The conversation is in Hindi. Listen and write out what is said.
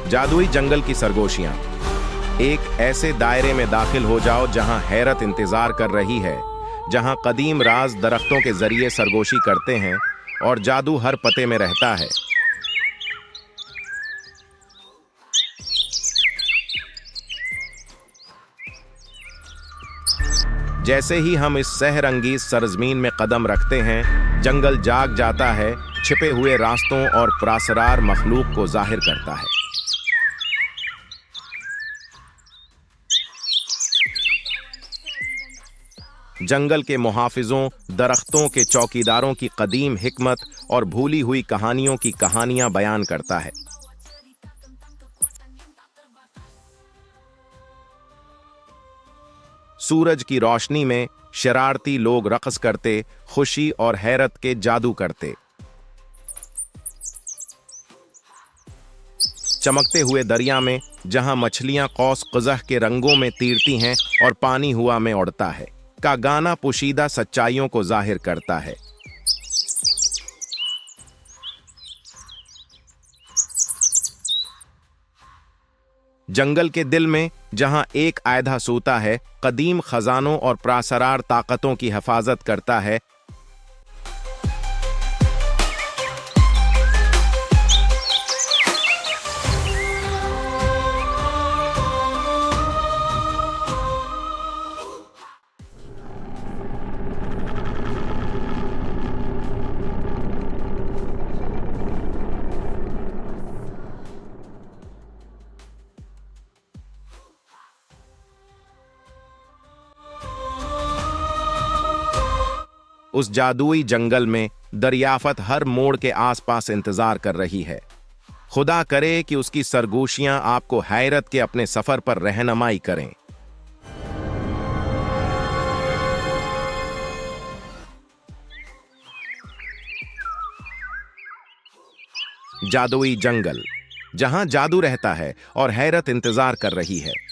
जादुई जंगल की सरगोशियां। एक ऐसे दायरे में दाखिल हो जाओ जहां हैरत इंतजार कर रही है, जहां कदीम राज दरख्तों के जरिए सरगोशी करते हैं और जादू हर पते में रहता है। जैसे ही हम इस सहर अंगीज सरजमीन में कदम रखते हैं, जंगल जाग जाता है, छिपे हुए रास्तों और पुरअसरार मखलूक को जाहिर करता है। जंगल के मुहाफिजों, दरख्तों के चौकीदारों की कदीम हिकमत और भूली हुई कहानियों की कहानियां बयान करता है। सूरज की रोशनी में शरारती लोग रक़्स करते, खुशी और हैरत के जादू करते। चमकते हुए दरिया में जहां मछलियां कौस क़ज़ह के रंगों में तीरती हैं और पानी हुआ में उड़ता है, का गाना पोशीदा सच्चाइयों को जाहिर करता है। जंगल के दिल में जहां एक आयधा सोता है, कदीम खजानों और पुरअसरार ताकतों की हिफाजत करता है। उस जादुई जंगल में दरियाफत हर मोड़ के आसपास इंतजार कर रही है। खुदा करे कि उसकी सरगोशियां आपको हैरत के अपने सफर पर रहनुमाई करें। जादुई जंगल, जहां जादू रहता है और हैरत इंतजार कर रही है।